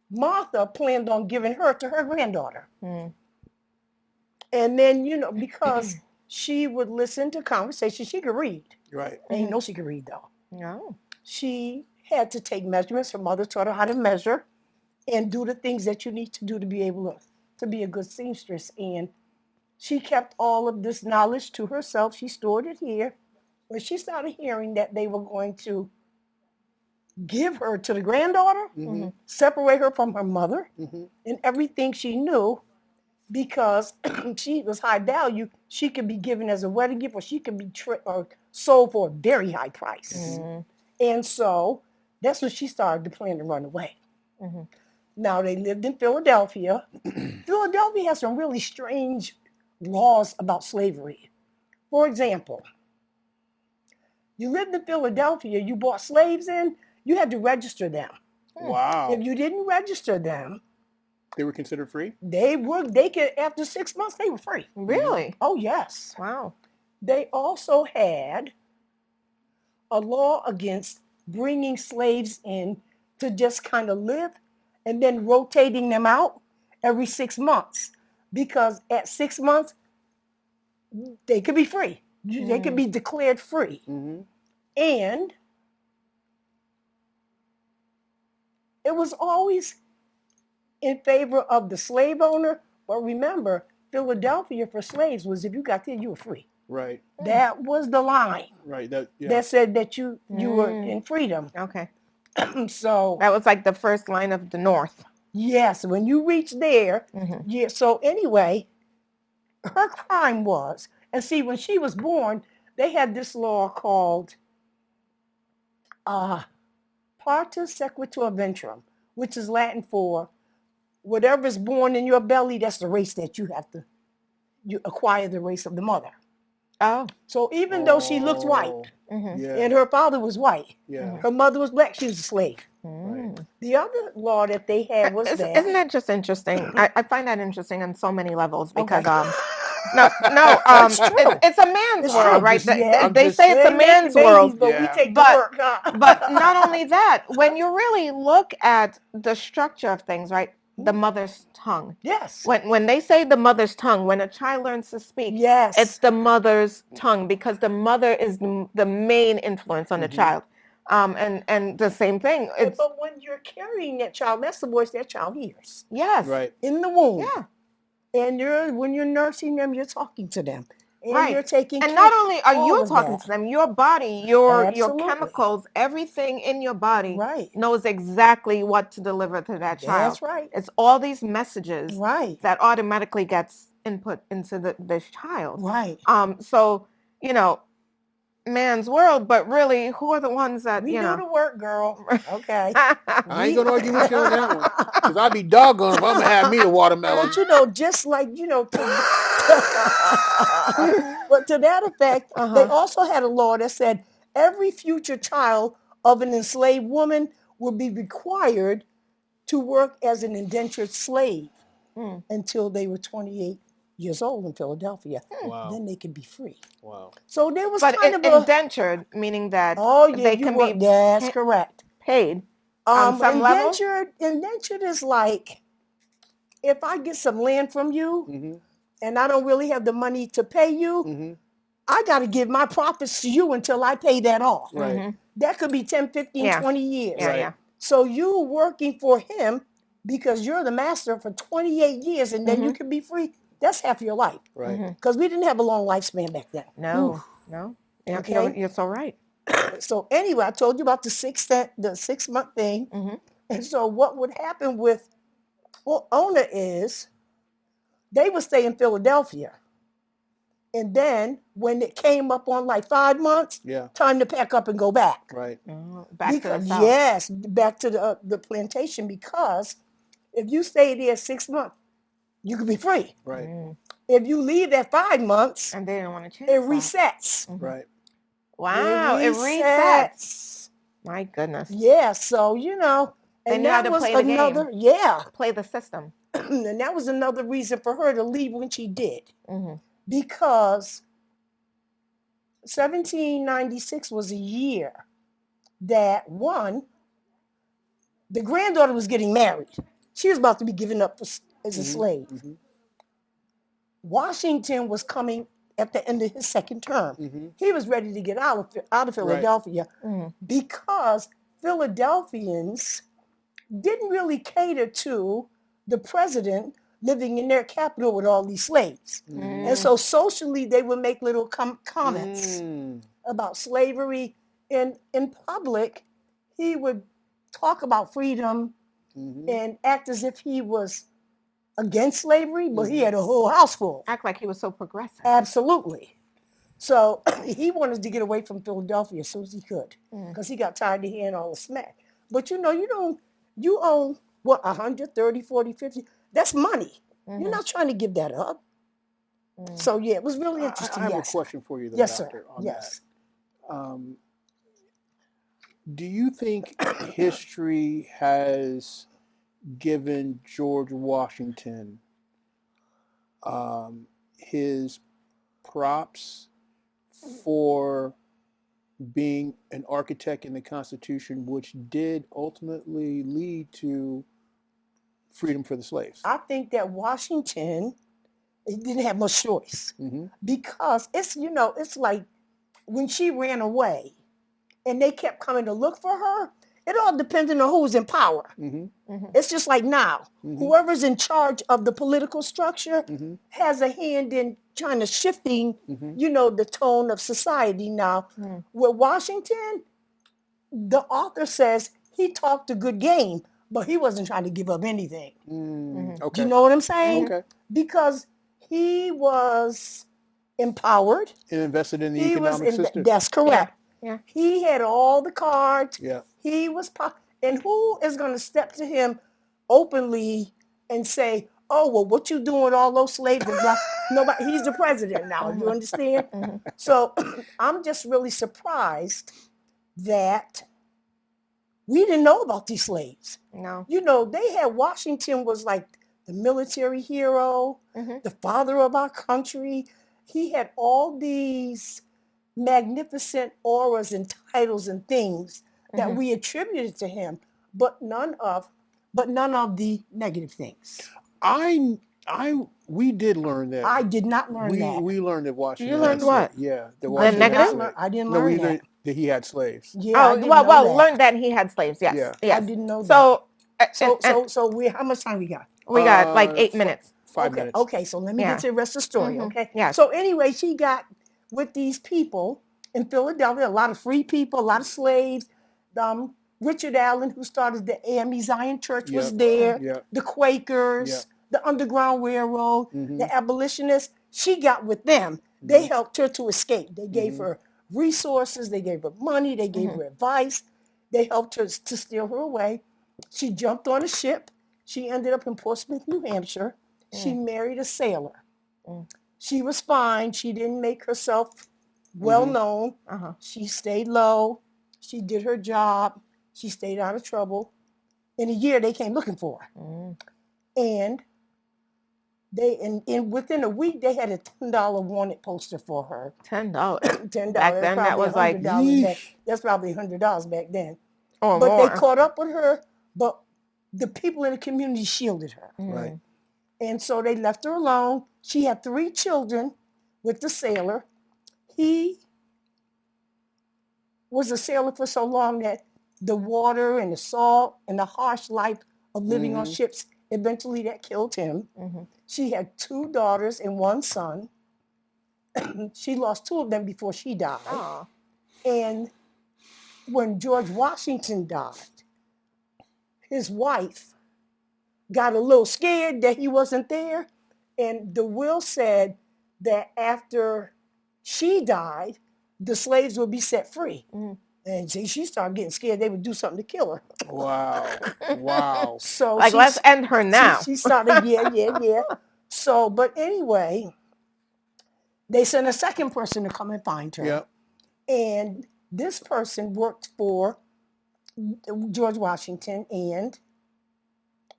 Martha planned on giving her to her granddaughter. And then, because she would listen to conversations, she could read. Right. I didn't know she could read, though. No. She had to take measurements. Her mother taught her how to measure and do the things that you need to do to be able to be a good seamstress. And she kept all of this knowledge to herself. She stored it here. When she started hearing that they were going to give her to the granddaughter, separate her from her mother and everything she knew, because she was high value. She could be given as a wedding gift, or she could be or sold for a very high price. And so that's when she started to plan to run away. Now, they lived in Philadelphia. Philadelphia has some really strange laws about slavery. For example, you lived in Philadelphia, you bought slaves in, you had to register them. Wow. If you didn't register them, They were considered free? they could, after 6 months, they were free. Really? Oh, yes. Wow. They also had a law against bringing slaves in to just kind of live and then rotating them out every 6 months. Because at 6 months, they could be free. They could be declared free. And it was always in favor of the slave owner. But remember, Philadelphia for slaves was if you got there, you were free. Right. That was the line Right. That said that you were in freedom. Okay. So That was like the first line of the North. yes, when you reach there, yeah. So anyway, her crime was, and see, when she was born, they had this law called partus sequitur ventrum, which is Latin for whatever is born in your belly. That's the race that you acquire the race of the mother. Oh. So even though she looked white, Yeah. and her father was white, Yeah. her mother was black, she was a slave. Right. The other law that they had was Isn't that. that just interesting? I find that interesting on so many levels because Okay. it's a man's It's world, true. right? Yeah. They say it's a They man's make world. babies, but we Yeah. take But- the work. Huh? But not only that, when you really look at the structure of things, right? The mother's tongue. Yes. When they say the mother's tongue, when a child learns to speak, Yes. it's the mother's tongue because the mother is the main influence on the child. And the same thing. But when you're carrying that child, that's the voice that child hears Yes. Right. in the womb. Yeah. And when you're nursing them, you're talking to them. And Right. you're taking And care not only are all you of talking that. to them, your body, your Absolutely. chemicals, everything in your body Right. knows exactly what to deliver to that child. That's right. It's all these messages Right. that automatically gets input into this child. Right. So, man's world, but really, who are the ones that, We do the work, girl. Okay. I ain't gonna argue with you on that one. Because I'd be doggone if I'm gonna have me a watermelon. But just like, but to that effect, they also had a law that said every future child of an enslaved woman would be required to work as an indentured slave until they were 28 years old in Philadelphia. Wow. Then they could be free. Wow. So there was But kind of a... indentured, meaning that they can be... That's correct. Paid on some level? Indentured is like, if I get some land from you and I don't really have the money to pay you, I got to give my profits to you until I pay that off. Right. That could be 10, 15, 20 years. Yeah, Right. yeah. So you working for him because you're the master for 28 years and then you can be free. That's half your life. Right. Because we didn't have a long lifespan back then. No. Yeah, Okay. you're so right. So anyway, I told you about the 6 month thing. And so what would happen with Ona is they would stay in Philadelphia. And then when it came up on like 5 months, time to pack up and go back. Right. Back to the South. Yes, back to the plantation, because if you stay there 6 months, you could be free. Right. If you leave at 5 months, And they didn't want to change it that. resets. Right. Wow, it resets. My goodness. Yeah, so Then and you had that to was play the game. another, yeah. Play the system. And that was another reason for her to leave when she did. Because 1796 was a year that, one, the granddaughter was getting married. She was about to be given up as a slave. Washington was coming at the end of his second term. He was ready to get out of Philadelphia because Philadelphians didn't really cater to the president living in their capital with all these slaves. And so socially, they would make little comments about slavery. And in public, he would talk about freedom and act as if he was against slavery, but he had a whole house full. Act like he was so progressive. Absolutely. So he wanted to get away from Philadelphia as soon as he could, because he got tired of hearing all the smack. But you own what, 130, 40, 50? That's money. You're not trying to give that up. So yeah, it was really interesting. I have a question for you, though, yes, Doctor, sir. on Yes. that. Do you think history has given George Washington his props for being an architect in the Constitution, which did ultimately lead to freedom for the slaves? I think that Washington, he didn't have much choice, because it's like when she ran away and they kept coming to look for her, it all depended on who's in power. It's just like now, whoever's in charge of the political structure has a hand in trying to shifting, the tone of society now. With Washington, the author says he talked a good game, but he wasn't trying to give up anything. Okay. Do you know what I'm saying? Okay. Because he was empowered. And invested in the economic system. That's correct. Yeah. He had all the cards. Yeah. He was and who is going to step to him openly and say, "Oh, well, what you doing with all those slaves?" Nobody. He's the president now. You understand? So I'm just really surprised that we didn't know about these slaves. No. They had Washington was like the military hero, the father of our country. He had all these magnificent auras and titles and things that we attributed to him, but none of the negative things. We did learn that. I did not learn that. We learned that Washington. You learned what? Yeah, that The Washington negative? I didn't learn that. That he had slaves. Yeah, I Oh, didn't well, know that. learned that he had slaves. Yes. Yeah. Yes. I didn't know that. So we how much time we got? We got like 8 minutes. 5 minutes. Okay, so let me get to the rest of the story, okay? Yeah. So anyway, she got with these people in Philadelphia, a lot of free people, a lot of slaves. Richard Allen, who started the AME Zion Church, was there. Yeah. The Quakers, the Underground Railroad, the abolitionists. She got with them. They helped her to escape. They gave her resources. They gave her money. They gave her advice. They helped her to steal her away. She jumped on a ship. She ended up in Portsmouth, New Hampshire. She married a sailor. She was fine. She didn't make herself well known. She stayed low. She did her job. She stayed out of trouble. In a year, they came looking for her. And within a week, they had a $10 wanted poster for her. $10. $10. Back then, that was like, that's probably $100 back then. Or but more. They caught up with her, but the people in the community shielded her. Right. And so they left her alone. She had 3 children with the sailor. He was a sailor for so long that the water and the salt and the harsh life of living on ships, eventually that killed him. She had 2 daughters and 1 son. She lost 2 of them before she died. Oh. And when George Washington died, his wife got a little scared that he wasn't there. And the will said that after she died, the slaves would be set free. And she started getting scared they would do something to kill her. Wow. So like, let's end her now. She started, yeah. So, but anyway, they sent a second person to come and find her. Yep. And this person worked for George Washington, and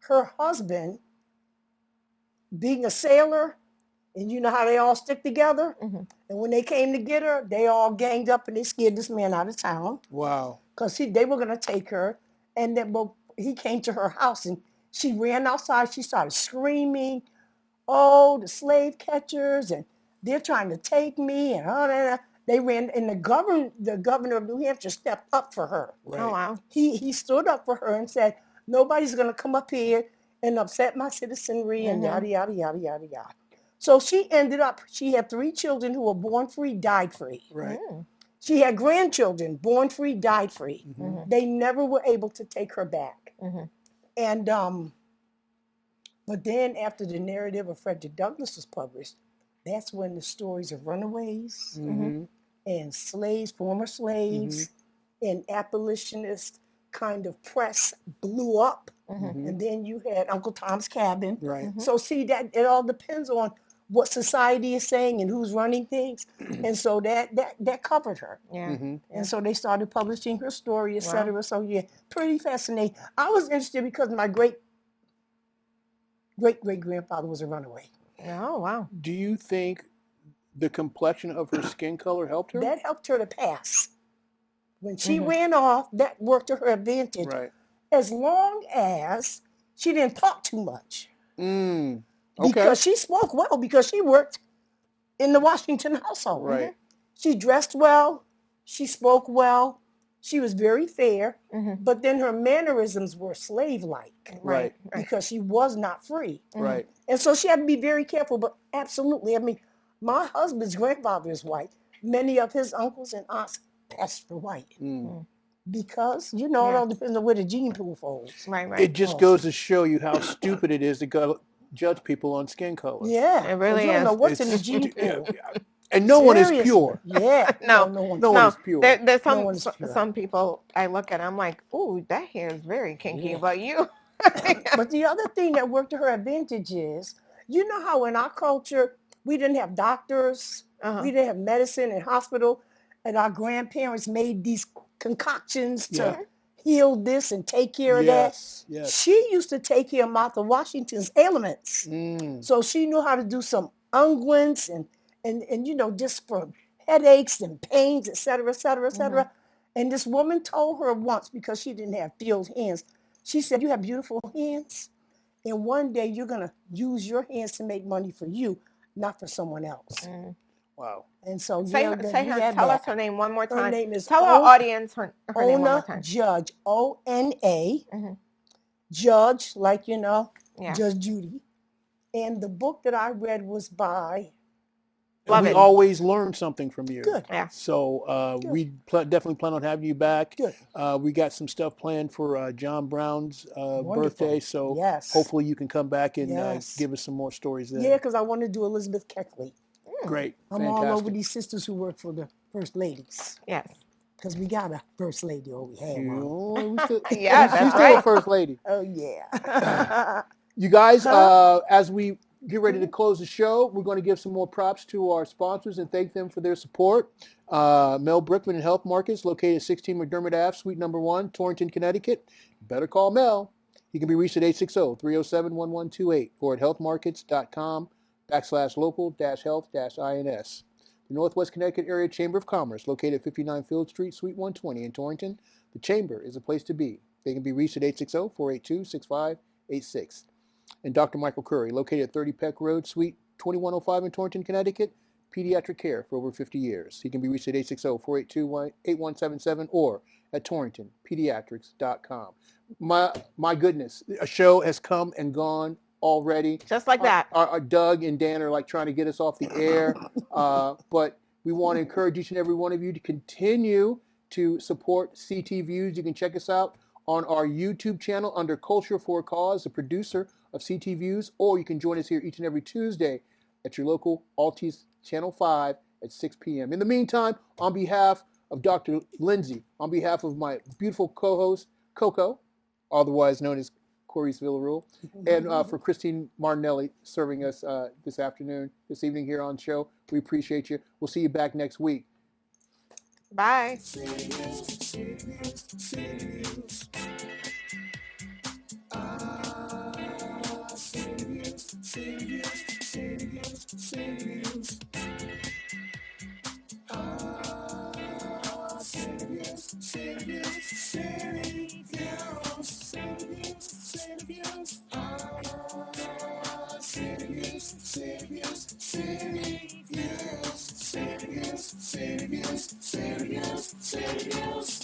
her husband, being a sailor, and you know how they all stick together? And when they came to get her, they all ganged up and they scared this man out of town. Wow. Because they were going to take her. And then he came to her house and she ran outside. She started screaming, "Oh, the slave catchers, and they're trying to take me." And all that. They ran, and the governor of New Hampshire stepped up for her. Right. Oh, wow. He stood up for her and said, "Nobody's going to come up here and upset my citizenry," and yada, yada, yada, yada, yada. So she had 3 children who were born free, died free. Right. She had grandchildren, born free, died free. They never were able to take her back. And But then after the narrative of Frederick Douglass was published, that's when the stories of runaways and slaves, former slaves, and abolitionist kind of press blew up. And then you had Uncle Tom's Cabin. Right. So see, that it all depends on what society is saying and who's running things. And so that covered her. Yeah. And so they started publishing her story, etc. Wow. So yeah, pretty fascinating. I was interested because my great grandfather was a runaway. Oh, wow. Do you think the complexion of her skin color helped her? That helped her to pass. When she ran off, that worked to her advantage. Right. As long as she didn't talk too much. Okay. Because she spoke well, because she worked in the Washington household. Right. She dressed well. She spoke well. She was very fair. But then her mannerisms were slave-like. Right. Because she was not free. Right. And so she had to be very careful. But absolutely, I mean, my husband's grandfather is white. Many of his uncles and aunts passed for white. Because, you know, it all depends on where the gene pool falls. Right. It just goes to show you how stupid it is to go judge people on skin color. Yeah. It really you don't is. know what's in the gene pool. And no one is pure. Yeah. No one is pure. There's pure. some people I look at, I'm like, ooh, that hair is very kinky, but you. But the other thing that worked to her advantage is, you know how in our culture, we didn't have doctors, we didn't have medicine and hospital, and our grandparents made these concoctions to heal this and take care of that. Yes. She used to take care of Martha Washington's ailments. So she knew how to do some unguents and you know, just for headaches and pains, et cetera, et cetera, et cetera. And this woman told her once, because she didn't have filled hands, she said, you have beautiful hands, and one day you're going to use your hands to make money for you, not for someone else. Wow. And so Tell us her name one more time. Her name is Tell our audience her name one more Ona time. Judge, O-N-A, Judge, like, you know, Judge Judy. And the book that I read was by... We always learn something from you. Good. Yeah. So we definitely plan on having you back. Good. We got some stuff planned for John Brown's birthday. So hopefully you can come back and give us some more stories then. Yeah, because I want to do Elizabeth Keckley. Great. I'm Fantastic. all over these sisters who work for the First Ladies. Yes. Because we got a First Lady, or we had one. Yeah, that's she's still right. a First Lady. Oh, yeah. You guys, as we get ready to close the show, we're going to give some more props to our sponsors and thank them for their support. Mel Brickman and Health Markets, located at 16 McDermott Ave, Suite Number 1, Torrington, Connecticut. Better call Mel. He can be reached at 860-307-1128 or at healthmarkets.com/local-health-ins. The Northwest Connecticut Area Chamber of Commerce, located at 59 Field Street, Suite 120 in Torrington. The Chamber is a place to be. They can be reached at 860-482-6586. And Dr. Michael Curry, located at 30 Peck Road, Suite 2105 in Torrington, Connecticut. Pediatric care for over 50 years. He can be reached at 860-482-8177 or at torringtonpediatrics.com. My goodness, a show has come and gone already. Just like that. Our Doug and Dan are like trying to get us off the air. But we want to encourage each and every one of you to continue to support CT Views. You can check us out on our YouTube channel under Culture for a Cause, the producer of CT Views, or you can join us here each and every Tuesday at your local Altice Channel 5 at 6 p.m. In the meantime, on behalf of Dr. Lindsey, on behalf of my beautiful co-host, Coco, otherwise known as Coryse Villarouel, and for Kristina Martinelli serving us this evening here on the show, we appreciate you. We'll see you back next week. Bye. Serious.